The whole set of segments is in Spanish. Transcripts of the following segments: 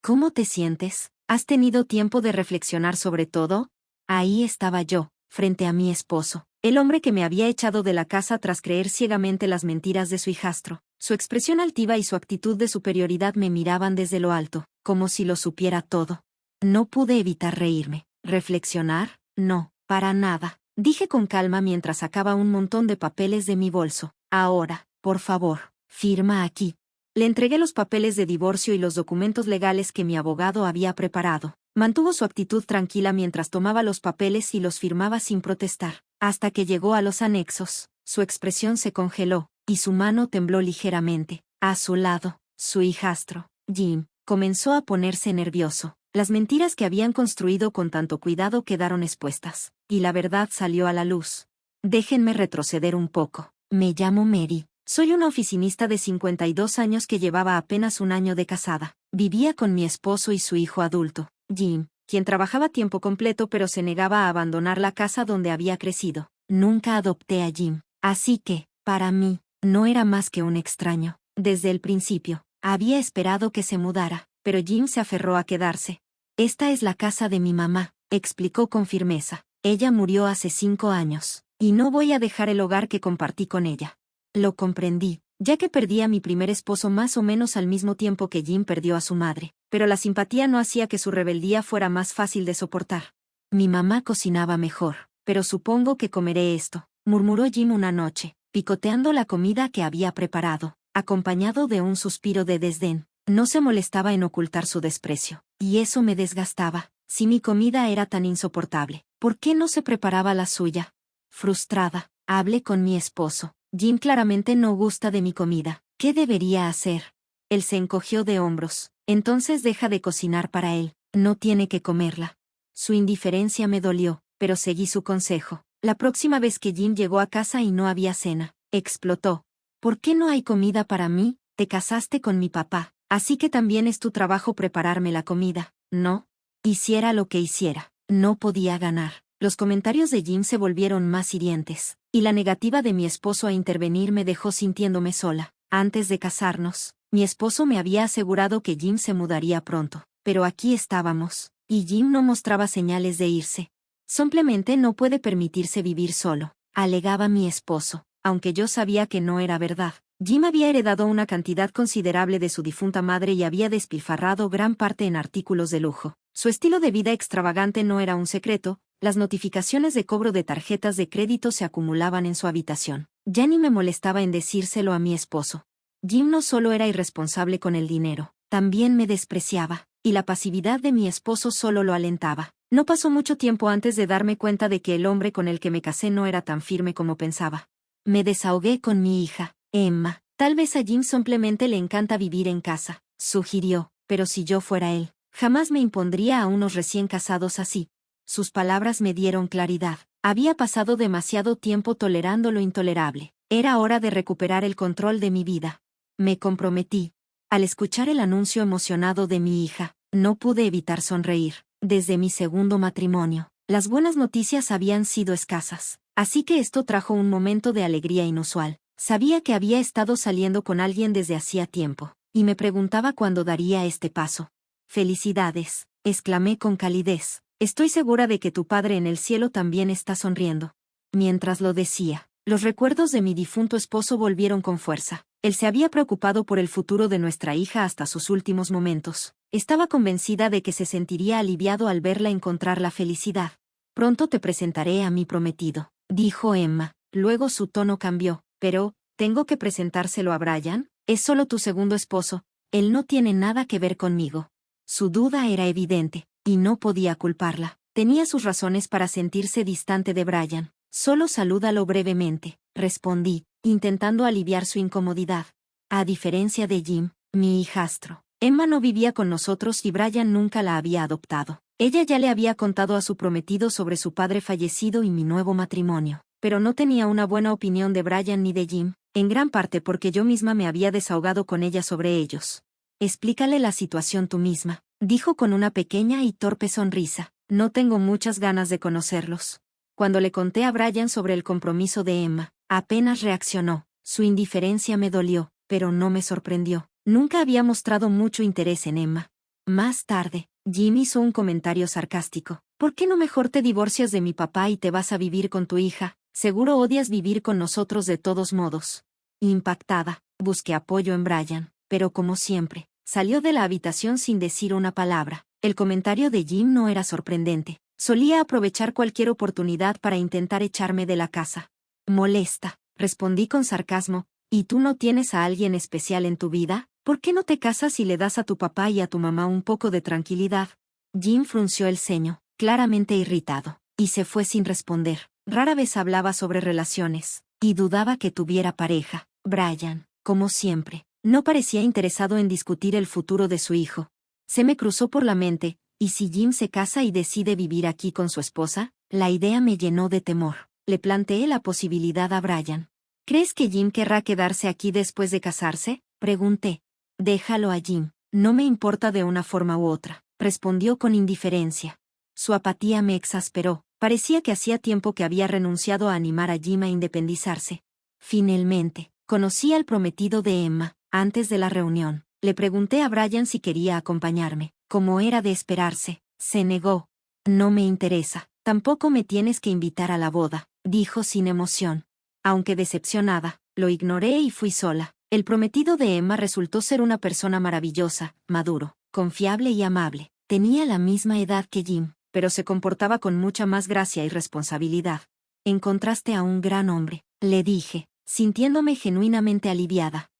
¿Cómo te sientes? ¿Has tenido tiempo de reflexionar sobre todo? Ahí estaba yo, frente a mi esposo, el hombre que me había echado de la casa tras creer ciegamente las mentiras de su hijastro. Su expresión altiva y su actitud de superioridad me miraban desde lo alto, como si lo supiera todo. No pude evitar reírme. ¿Reflexionar? No, para nada. Dije con calma mientras sacaba un montón de papeles de mi bolso. Ahora, por favor, firma aquí. Le entregué los papeles de divorcio y los documentos legales que mi abogado había preparado. Mantuvo su actitud tranquila mientras tomaba los papeles y los firmaba sin protestar. Hasta que llegó a los anexos, su expresión se congeló, y su mano tembló ligeramente. A su lado, su hijastro, Jim, comenzó a ponerse nervioso. Las mentiras que habían construido con tanto cuidado quedaron expuestas, y la verdad salió a la luz. Déjenme retroceder un poco. Me llamo Mary. Soy una oficinista de 52 años que llevaba apenas un año de casada. Vivía con mi esposo y su hijo adulto, Jim, quien trabajaba a tiempo completo pero se negaba a abandonar la casa donde había crecido. Nunca adopté a Jim, así que, para mí, no era más que un extraño. Desde el principio, había esperado que se mudara, pero Jim se aferró a quedarse. Esta es la casa de mi mamá, explicó con firmeza. Ella murió hace 5 años, y no voy a dejar el hogar que compartí con ella. Lo comprendí, ya que perdí a mi primer esposo más o menos al mismo tiempo que Jim perdió a su madre, pero la simpatía no hacía que su rebeldía fuera más fácil de soportar. Mi mamá cocinaba mejor, pero supongo que comeré esto, murmuró Jim una noche, picoteando la comida que había preparado, acompañado de un suspiro de desdén. No se molestaba en ocultar su desprecio, y eso me desgastaba. Si mi comida era tan insoportable, ¿por qué no se preparaba la suya? Frustrada, hablé con mi esposo. Jim claramente no gusta de mi comida. ¿Qué debería hacer? Él se encogió de hombros. Entonces deja de cocinar para él. No tiene que comerla. Su indiferencia me dolió, pero seguí su consejo. La próxima vez que Jim llegó a casa y no había cena, explotó. ¿Por qué no hay comida para mí? Te casaste con mi papá, así que también es tu trabajo prepararme la comida, ¿no? Hiciera lo que hiciera, no podía ganar. Los comentarios de Jim se volvieron más hirientes, y la negativa de mi esposo a intervenir me dejó sintiéndome sola. Antes de casarnos, mi esposo me había asegurado que Jim se mudaría pronto, pero aquí estábamos, y Jim no mostraba señales de irse. Simplemente no puede permitirse vivir solo, alegaba mi esposo, aunque yo sabía que no era verdad. Jim había heredado una cantidad considerable de su difunta madre y había despilfarrado gran parte en artículos de lujo. Su estilo de vida extravagante no era un secreto. Las notificaciones de cobro de tarjetas de crédito se acumulaban en su habitación. Ya ni me molestaba en decírselo a mi esposo. Jim no solo era irresponsable con el dinero, también me despreciaba, y la pasividad de mi esposo solo lo alentaba. No pasó mucho tiempo antes de darme cuenta de que el hombre con el que me casé no era tan firme como pensaba. Me desahogué con mi hija, Emma. Tal vez a Jim simplemente le encanta vivir en casa, sugirió, pero si yo fuera él, jamás me impondría a unos recién casados así. Sus palabras me dieron claridad. Había pasado demasiado tiempo tolerando lo intolerable. Era hora de recuperar el control de mi vida. Me comprometí. Al escuchar el anuncio emocionado de mi hija, no pude evitar sonreír. Desde mi segundo matrimonio, las buenas noticias habían sido escasas, así que esto trajo un momento de alegría inusual. Sabía que había estado saliendo con alguien desde hacía tiempo, y me preguntaba cuándo daría este paso. «Felicidades», exclamé con calidez. «Estoy segura de que tu Padre en el cielo también está sonriendo». Mientras lo decía, los recuerdos de mi difunto esposo volvieron con fuerza. Él se había preocupado por el futuro de nuestra hija hasta sus últimos momentos. Estaba convencida de que se sentiría aliviado al verla encontrar la felicidad. «Pronto te presentaré a mi prometido», dijo Emma. Luego su tono cambió. «Pero, ¿tengo que presentárselo a Brian? Es solo tu segundo esposo. Él no tiene nada que ver conmigo». Su duda era evidente, y no podía culparla. Tenía sus razones para sentirse distante de Brian. «Solo salúdalo brevemente», respondí, intentando aliviar su incomodidad. A diferencia de Jim, mi hijastro, Emma no vivía con nosotros y Brian nunca la había adoptado. Ella ya le había contado a su prometido sobre su padre fallecido y mi nuevo matrimonio, pero no tenía una buena opinión de Brian ni de Jim, en gran parte porque yo misma me había desahogado con ella sobre ellos. «Explícale la situación tú misma», dijo con una pequeña y torpe sonrisa. «No tengo muchas ganas de conocerlos». Cuando le conté a Brian sobre el compromiso de Emma, apenas reaccionó. Su indiferencia me dolió, pero no me sorprendió. Nunca había mostrado mucho interés en Emma. Más tarde, Jim hizo un comentario sarcástico. ¿Por qué no mejor te divorcias de mi papá y te vas a vivir con tu hija? Seguro odias vivir con nosotros de todos modos. Impactada, busqué apoyo en Brian, pero como siempre, salió de la habitación sin decir una palabra. El comentario de Jim no era sorprendente. Solía aprovechar cualquier oportunidad para intentar echarme de la casa. Molesta, respondí con sarcasmo. ¿Y tú no tienes a alguien especial en tu vida? ¿Por qué no te casas y le das a tu papá y a tu mamá un poco de tranquilidad? Jim frunció el ceño, claramente irritado, y se fue sin responder. Rara vez hablaba sobre relaciones, y dudaba que tuviera pareja. Brian, como siempre, no parecía interesado en discutir el futuro de su hijo. Se me cruzó por la mente, ¿y si Jim se casa y decide vivir aquí con su esposa? La idea me llenó de temor. Le planteé la posibilidad a Brian. ¿Crees que Jim querrá quedarse aquí después de casarse? Pregunté. Déjalo a Jim. No me importa de una forma u otra, respondió con indiferencia. Su apatía me exasperó. Parecía que hacía tiempo que había renunciado a animar a Jim a independizarse. Finalmente, conocí al prometido de Emma. Antes de la reunión, le pregunté a Brian si quería acompañarme. Como era de esperarse, se negó. No me interesa. Tampoco me tienes que invitar a la boda, dijo sin emoción. Aunque decepcionada, lo ignoré y fui sola. El prometido de Emma resultó ser una persona maravillosa, maduro, confiable y amable. Tenía la misma edad que Jim, pero se comportaba con mucha más gracia y responsabilidad. Encontraste a un gran hombre, le dije, sintiéndome genuinamente aliviada.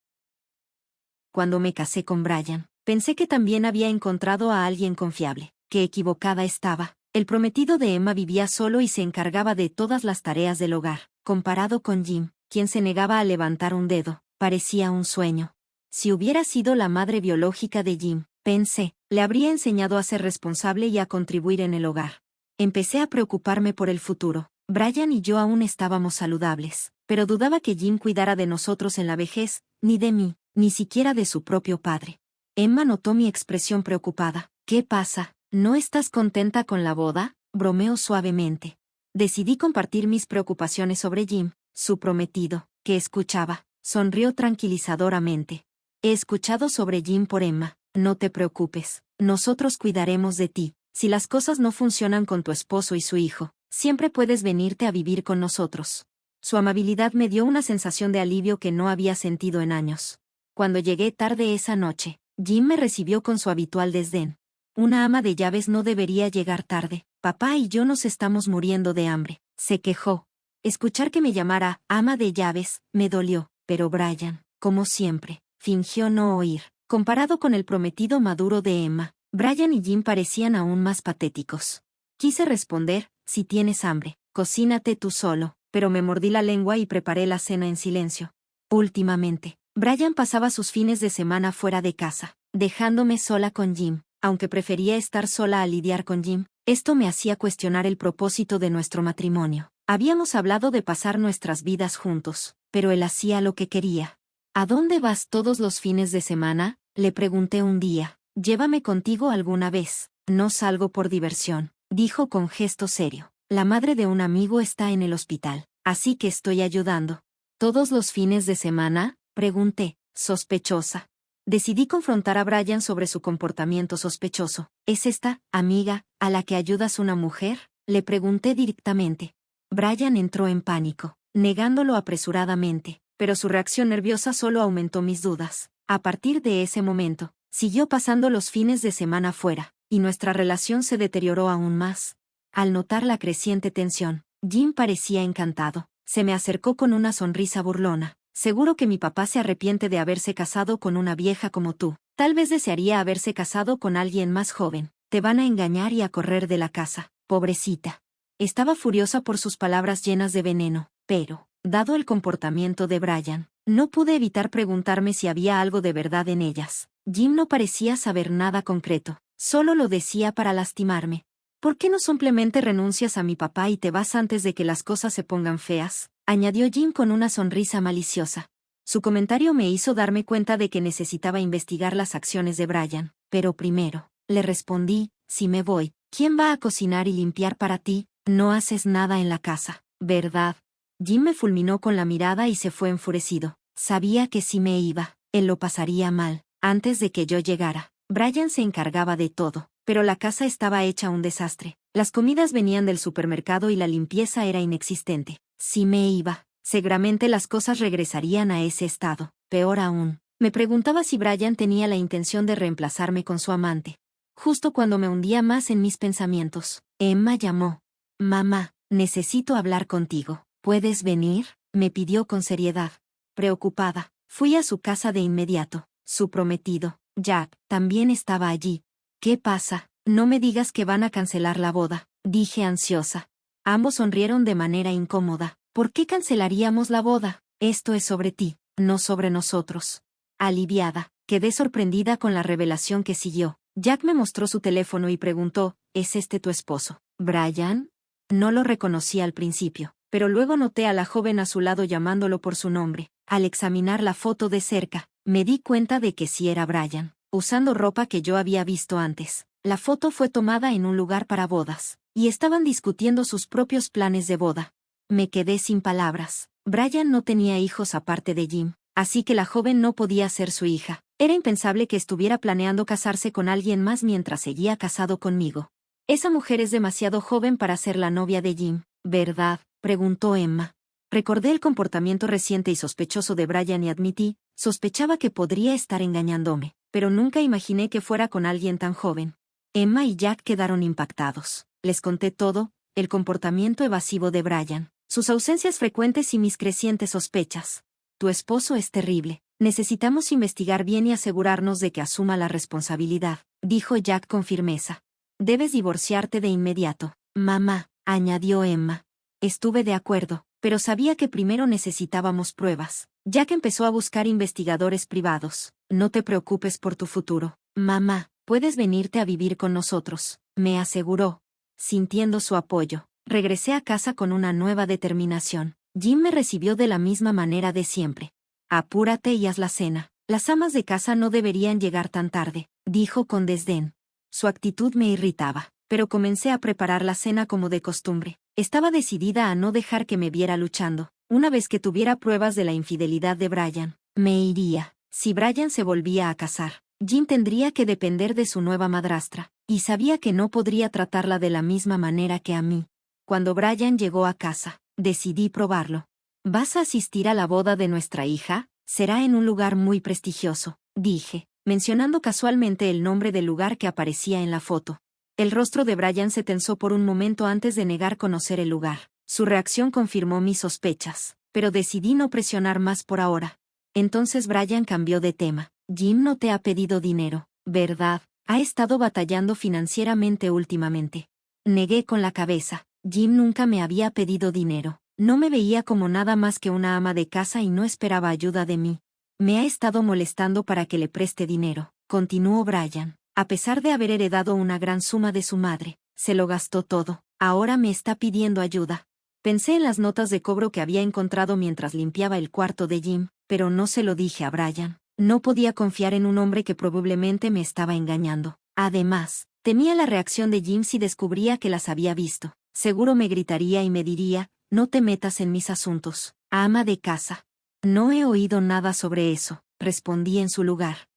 Cuando me casé con Brian, pensé que también había encontrado a alguien confiable. Qué equivocada estaba. El prometido de Emma vivía solo y se encargaba de todas las tareas del hogar. Comparado con Jim, quien se negaba a levantar un dedo, parecía un sueño. Si hubiera sido la madre biológica de Jim, pensé, le habría enseñado a ser responsable y a contribuir en el hogar. Empecé a preocuparme por el futuro. Brian y yo aún estábamos saludables, pero dudaba que Jim cuidara de nosotros en la vejez, ni de mí, ni siquiera de su propio padre. Emma notó mi expresión preocupada. ¿Qué pasa? ¿No estás contenta con la boda? Bromeó suavemente. Decidí compartir mis preocupaciones sobre Jim, su prometido, que escuchaba. Sonrió tranquilizadoramente. He escuchado sobre Jim por Emma. No te preocupes. Nosotros cuidaremos de ti. Si las cosas no funcionan con tu esposo y su hijo, siempre puedes venirte a vivir con nosotros. Su amabilidad me dio una sensación de alivio que no había sentido en años. Cuando llegué tarde esa noche, Jim me recibió con su habitual desdén. Una ama de llaves no debería llegar tarde. Papá y yo nos estamos muriendo de hambre, se quejó. Escuchar que me llamara ama de llaves me dolió, pero Brian, como siempre, fingió no oír. Comparado con el prometido maduro de Emma, Brian y Jim parecían aún más patéticos. Quise responder, si tienes hambre, cocínate tú solo, pero me mordí la lengua y preparé la cena en silencio. Últimamente, Brian pasaba sus fines de semana fuera de casa, dejándome sola con Jim. Aunque prefería estar sola a lidiar con Jim, esto me hacía cuestionar el propósito de nuestro matrimonio. Habíamos hablado de pasar nuestras vidas juntos, pero él hacía lo que quería. ¿A dónde vas todos los fines de semana? Le pregunté un día. Llévame contigo alguna vez. No salgo por diversión, dijo con gesto serio. La madre de un amigo está en el hospital, así que estoy ayudando. ¿Todos los fines de semana? Pregunté, sospechosa. Decidí confrontar a Brian sobre su comportamiento sospechoso. ¿Es esta, amiga, a la que ayudas una mujer? Le pregunté directamente. Brian entró en pánico, negándolo apresuradamente, pero su reacción nerviosa solo aumentó mis dudas. A partir de ese momento, siguió pasando los fines de semana fuera, y nuestra relación se deterioró aún más. Al notar la creciente tensión, Jim parecía encantado. Se me acercó con una sonrisa burlona. Seguro que mi papá se arrepiente de haberse casado con una vieja como tú. Tal vez desearía haberse casado con alguien más joven. Te van a engañar y a correr de la casa. Pobrecita. Estaba furiosa por sus palabras llenas de veneno, pero, dado el comportamiento de Brian, no pude evitar preguntarme si había algo de verdad en ellas. Jim no parecía saber nada concreto, solo lo decía para lastimarme. ¿Por qué no simplemente renuncias a mi papá y te vas antes de que las cosas se pongan feas? Añadió Jim con una sonrisa maliciosa. Su comentario me hizo darme cuenta de que necesitaba investigar las acciones de Brian. Pero primero, le respondí, si me voy, ¿quién va a cocinar y limpiar para ti? No haces nada en la casa, ¿verdad? Jim me fulminó con la mirada y se fue enfurecido. Sabía que si me iba, él lo pasaría mal, antes de que yo llegara. Brian se encargaba de todo, pero la casa estaba hecha un desastre. Las comidas venían del supermercado y la limpieza era inexistente. Si me iba, seguramente las cosas regresarían a ese estado. Peor aún, me preguntaba si Brian tenía la intención de reemplazarme con su amante. Justo cuando me hundía más en mis pensamientos, Emma llamó. Mamá, necesito hablar contigo. ¿Puedes venir? Me pidió con seriedad. Preocupada, fui a su casa de inmediato. Su prometido, Jack, también estaba allí. ¿Qué pasa? No me digas que van a cancelar la boda, dije ansiosa. Ambos sonrieron de manera incómoda. ¿Por qué cancelaríamos la boda? Esto es sobre ti, no sobre nosotros. Aliviada, quedé sorprendida con la revelación que siguió. Jack me mostró su teléfono y preguntó, ¿es este tu esposo, Brian? No lo reconocí al principio, pero luego noté a la joven a su lado llamándolo por su nombre. Al examinar la foto de cerca, me di cuenta de que sí era Brian, usando ropa que yo había visto antes. La foto fue tomada en un lugar para bodas, y estaban discutiendo sus propios planes de boda. Me quedé sin palabras. Brian no tenía hijos aparte de Jim, así que la joven no podía ser su hija. Era impensable que estuviera planeando casarse con alguien más mientras seguía casado conmigo. Esa mujer es demasiado joven para ser la novia de Jim, ¿verdad?, preguntó Emma. Recordé el comportamiento reciente y sospechoso de Brian y admití, sospechaba que podría estar engañándome, pero nunca imaginé que fuera con alguien tan joven. Emma y Jack quedaron impactados. Les conté todo, el comportamiento evasivo de Brian, sus ausencias frecuentes y mis crecientes sospechas. Tu esposo es terrible. Necesitamos investigar bien y asegurarnos de que asuma la responsabilidad, dijo Jack con firmeza. Debes divorciarte de inmediato, mamá, añadió Emma. Estuve de acuerdo, pero sabía que primero necesitábamos pruebas. Jack empezó a buscar investigadores privados. No te preocupes por tu futuro, mamá, puedes venirte a vivir con nosotros, me aseguró. Sintiendo su apoyo, regresé a casa con una nueva determinación. Jim me recibió de la misma manera de siempre. Apúrate y haz la cena. Las amas de casa no deberían llegar tan tarde, dijo con desdén. Su actitud me irritaba, pero comencé a preparar la cena como de costumbre. Estaba decidida a no dejar que me viera luchando. Una vez que tuviera pruebas de la infidelidad de Brian, me iría. Si Brian se volvía a casar, Jim tendría que depender de su nueva madrastra, y sabía que no podría tratarla de la misma manera que a mí. Cuando Brian llegó a casa, decidí probarlo. ¿Vas a asistir a la boda de nuestra hija? Será en un lugar muy prestigioso, dije, mencionando casualmente el nombre del lugar que aparecía en la foto. El rostro de Brian se tensó por un momento antes de negar conocer el lugar. Su reacción confirmó mis sospechas, pero decidí no presionar más por ahora. Entonces Brian cambió de tema. Jim no te ha pedido dinero, ¿verdad? Ha estado batallando financieramente últimamente. Negué con la cabeza. Jim nunca me había pedido dinero. No me veía como nada más que una ama de casa y no esperaba ayuda de mí. Me ha estado molestando para que le preste dinero, continuó Brian. A pesar de haber heredado una gran suma de su madre, se lo gastó todo. Ahora me está pidiendo ayuda. Pensé en las notas de cobro que había encontrado mientras limpiaba el cuarto de Jim, pero no se lo dije a Brian. No podía confiar en un hombre que probablemente me estaba engañando. Además, temía la reacción de Jim si descubría que las había visto. Seguro me gritaría y me diría, no te metas en mis asuntos, ama de casa. No he oído nada sobre eso, respondí en su lugar.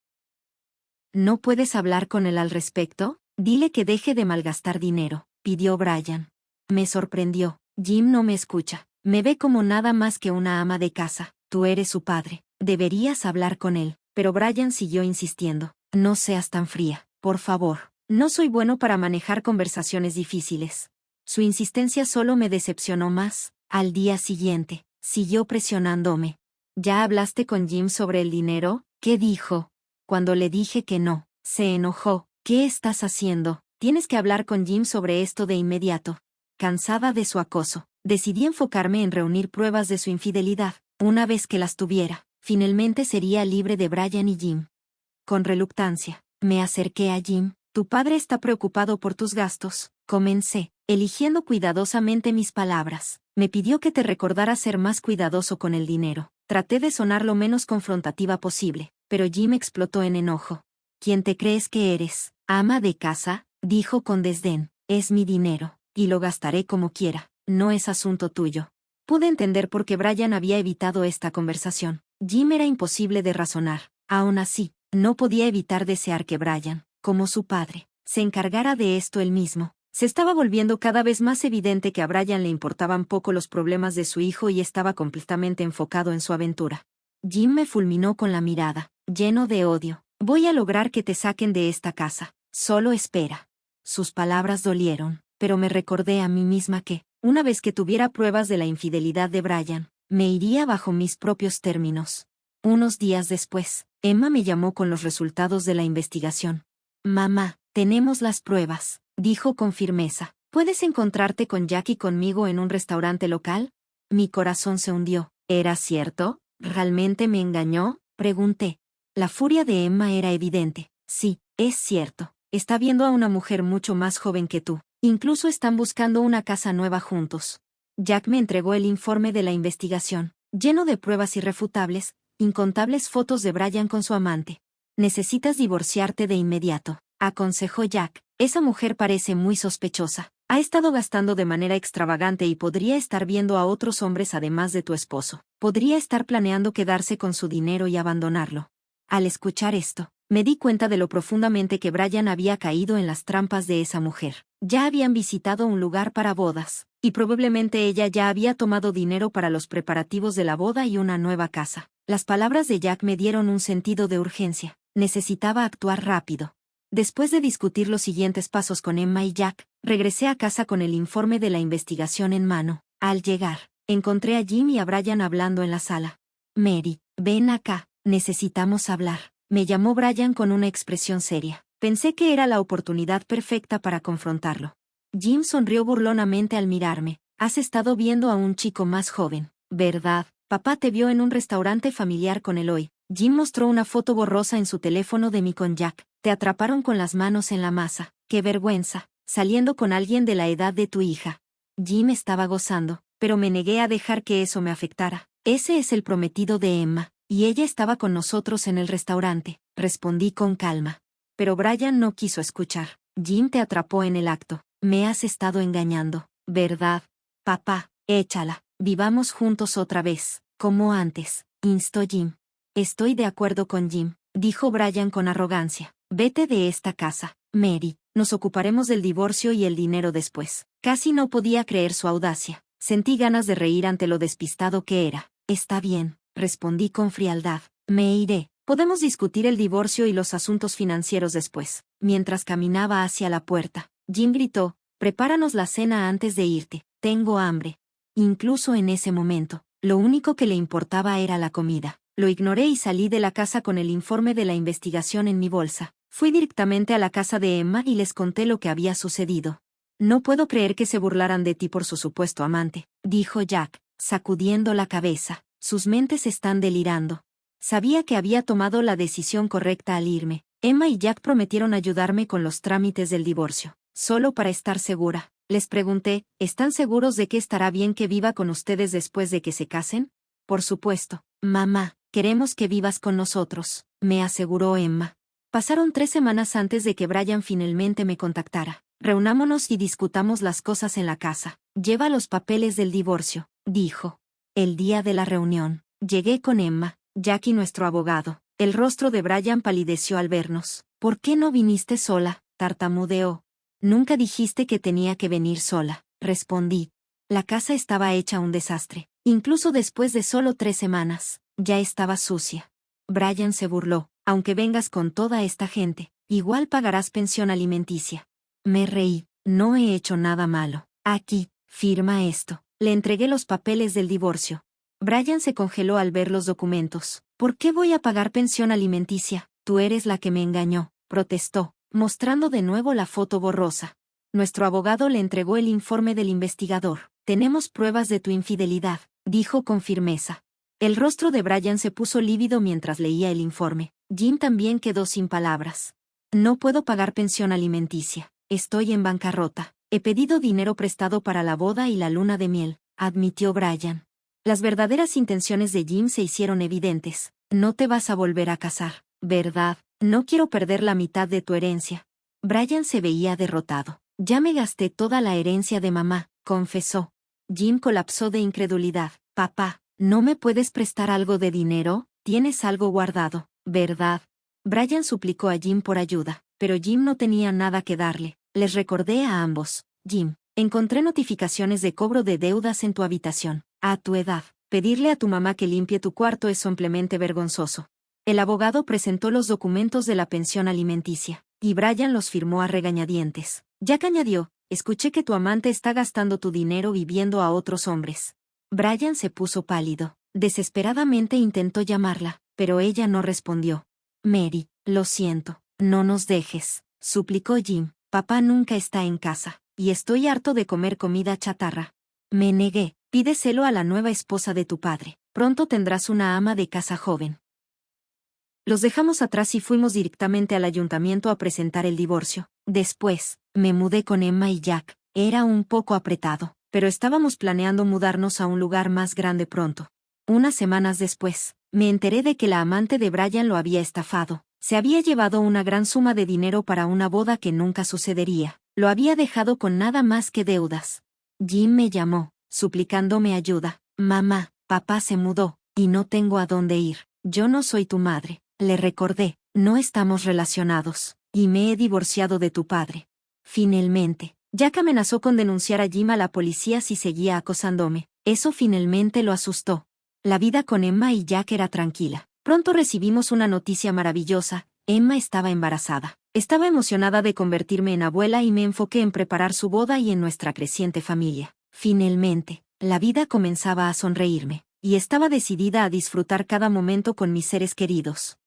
¿No puedes hablar con él al respecto? Dile que deje de malgastar dinero, pidió Brian. Me sorprendió. Jim no me escucha. Me ve como nada más que una ama de casa. Tú eres su padre. Deberías hablar con él. Pero Brian siguió insistiendo. No seas tan fría, por favor. No soy bueno para manejar conversaciones difíciles. Su insistencia solo me decepcionó más. Al día siguiente, siguió presionándome. ¿Ya hablaste con Jim sobre el dinero? ¿Qué dijo? Cuando le dije que no, se enojó. ¿Qué estás haciendo? Tienes que hablar con Jim sobre esto de inmediato. Cansada de su acoso, decidí enfocarme en reunir pruebas de su infidelidad. Una vez que las tuviera, finalmente sería libre de Brian y Jim. Con reluctancia, me acerqué a Jim. Tu padre está preocupado por tus gastos, comencé, eligiendo cuidadosamente mis palabras. Me pidió que te recordara ser más cuidadoso con el dinero. Traté de sonar lo menos confrontativa posible, pero Jim explotó en enojo. ¿Quién te crees que eres? ¿Ama de casa? Dijo con desdén. Es mi dinero, y lo gastaré como quiera. No es asunto tuyo. Pude entender por qué Brian había evitado esta conversación. Jim era imposible de razonar. Aún así, No podía evitar desear que Brian, como su padre, se encargara de esto él mismo. Se estaba volviendo cada vez más evidente que a Brian le importaban poco los problemas de su hijo y estaba completamente enfocado en su aventura. Jim me fulminó con la mirada, lleno de odio. Voy a lograr que te saquen de esta casa. Solo espera. Sus palabras dolieron, pero me recordé a mí misma que, una vez que tuviera pruebas de la infidelidad de Brian, me iría bajo mis propios términos. Unos días después, Emma me llamó con los resultados de la investigación. Mamá, tenemos las pruebas, dijo con firmeza. ¿Puedes encontrarte con Jack y conmigo en un restaurante local? Mi corazón se hundió. ¿Era cierto? ¿Realmente me engañó? Pregunté. La furia de Emma era evidente. Sí, es cierto. Está viendo a una mujer mucho más joven que tú. Incluso están buscando una casa nueva juntos. Jack me entregó el informe de la investigación, lleno de pruebas irrefutables, incontables fotos de Brian con su amante. Necesitas divorciarte de inmediato, aconsejó Jack. Esa mujer parece muy sospechosa. Ha estado gastando de manera extravagante y podría estar viendo a otros hombres además de tu esposo. Podría estar planeando quedarse con su dinero y abandonarlo. Al escuchar esto, me di cuenta de lo profundamente que Brian había caído en las trampas de esa mujer. Ya habían visitado un lugar para bodas, y probablemente ella ya había tomado dinero para los preparativos de la boda y una nueva casa. Las palabras de Jack me dieron un sentido de urgencia. Necesitaba actuar rápido. Después de discutir los siguientes pasos con Emma y Jack, regresé a casa con el informe de la investigación en mano. Al llegar, encontré a Jim y a Brian hablando en la sala. Mary, ven acá, necesitamos hablar. Me llamó Brian con una expresión seria. Pensé que era la oportunidad perfecta para confrontarlo. Jim sonrió burlonamente al mirarme. Has estado viendo a un chico más joven, ¿verdad? Papá te vio en un restaurante familiar con Eloy. Jim mostró una foto borrosa en su teléfono de mí con Jack. Te atraparon con las manos en la masa. ¡Qué vergüenza! Saliendo con alguien de la edad de tu hija. Jim estaba gozando, pero me negué a dejar que eso me afectara. Ese es el prometido de Emma, y ella estaba con nosotros en el restaurante. Respondí con calma. Pero Brian no quiso escuchar. Jim te atrapó en el acto. Me has estado engañando, ¿verdad? Papá, échala. Vivamos juntos otra vez, como antes, instó Jim. Estoy de acuerdo con Jim, dijo Brian con arrogancia. Vete de esta casa, Mary. Nos ocuparemos del divorcio y el dinero después. Casi no podía creer su audacia. Sentí ganas de reír ante lo despistado que era. Está bien, respondí con frialdad. Me iré. Podemos discutir el divorcio y los asuntos financieros después. Mientras caminaba hacia la puerta, Jim gritó, prepáranos la cena antes de irte. Tengo hambre. Incluso en ese momento, lo único que le importaba era la comida. Lo ignoré y salí de la casa con el informe de la investigación en mi bolsa. Fui directamente a la casa de Emma y les conté lo que había sucedido. No puedo creer que se burlaran de ti por su supuesto amante, dijo Jack, sacudiendo la cabeza. Sus mentes están delirando. Sabía que había tomado la decisión correcta al irme. Emma y Jack prometieron ayudarme con los trámites del divorcio. Solo para estar segura, les pregunté, ¿están seguros de que estará bien que viva con ustedes después de que se casen? Por supuesto, mamá, queremos que vivas con nosotros, me aseguró Emma. Pasaron 3 semanas antes de que Brian finalmente me contactara. Reunámonos y discutamos las cosas en la casa. Lleva los papeles del divorcio, dijo. El día de la reunión, llegué con Emma, Jack y nuestro abogado. El rostro de Brian palideció al vernos. ¿Por qué no viniste sola?, tartamudeó. Nunca dijiste que tenía que venir sola, respondí. La casa estaba hecha un desastre. Incluso después de solo 3 semanas, ya estaba sucia. Brian se burló. Aunque vengas con toda esta gente, igual pagarás pensión alimenticia. Me reí. No he hecho nada malo. Aquí, firma esto. Le entregué los papeles del divorcio. Brian se congeló al ver los documentos. ¿Por qué voy a pagar pensión alimenticia? Tú eres la que me engañó, protestó, mostrando de nuevo la foto borrosa. Nuestro abogado le entregó el informe del investigador. Tenemos pruebas de tu infidelidad, dijo con firmeza. El rostro de Brian se puso lívido mientras leía el informe. Jim también quedó sin palabras. No puedo pagar pensión alimenticia. Estoy en bancarrota. He pedido dinero prestado para la boda y la luna de miel, admitió Brian. Las verdaderas intenciones de Jim se hicieron evidentes. No te vas a volver a casar, ¿verdad? No quiero perder la mitad de tu herencia. Brian se veía derrotado. Ya me gasté toda la herencia de mamá, confesó. Jim colapsó de incredulidad. Papá, ¿no me puedes prestar algo de dinero? Tienes algo guardado, ¿verdad? Brian suplicó a Jim por ayuda, pero Jim no tenía nada que darle. Les recordé a ambos: Jim, encontré notificaciones de cobro de deudas en tu habitación. A tu edad, pedirle a tu mamá que limpie tu cuarto es simplemente vergonzoso. El abogado presentó los documentos de la pensión alimenticia, y Brian los firmó a regañadientes. Jack añadió: escuché que tu amante está gastando tu dinero viviendo a otros hombres. Brian se puso pálido. Desesperadamente intentó llamarla, pero ella no respondió. Mary, lo siento, no nos dejes, suplicó Jim. Papá nunca está en casa, y estoy harto de comer comida chatarra. Me negué. Pídeselo a la nueva esposa de tu padre. Pronto tendrás una ama de casa joven. Los dejamos atrás y fuimos directamente al ayuntamiento a presentar el divorcio. Después, me mudé con Emma y Jack. Era un poco apretado, pero estábamos planeando mudarnos a un lugar más grande pronto. Unas semanas después, me enteré de que la amante de Brian lo había estafado. Se había llevado una gran suma de dinero para una boda que nunca sucedería. Lo había dejado con nada más que deudas. Jim me llamó, suplicándome ayuda. Mamá, papá se mudó, y no tengo a dónde ir. Yo no soy tu madre. Le recordé, no estamos relacionados, y me he divorciado de tu padre. Finalmente, Jack amenazó con denunciar a Jim a la policía si seguía acosándome. Eso finalmente lo asustó. La vida con Emma y Jack era tranquila. Pronto recibimos una noticia maravillosa: Emma estaba embarazada. Estaba emocionada de convertirme en abuela y me enfoqué en preparar su boda y en nuestra creciente familia. Finalmente, la vida comenzaba a sonreírme, y estaba decidida a disfrutar cada momento con mis seres queridos.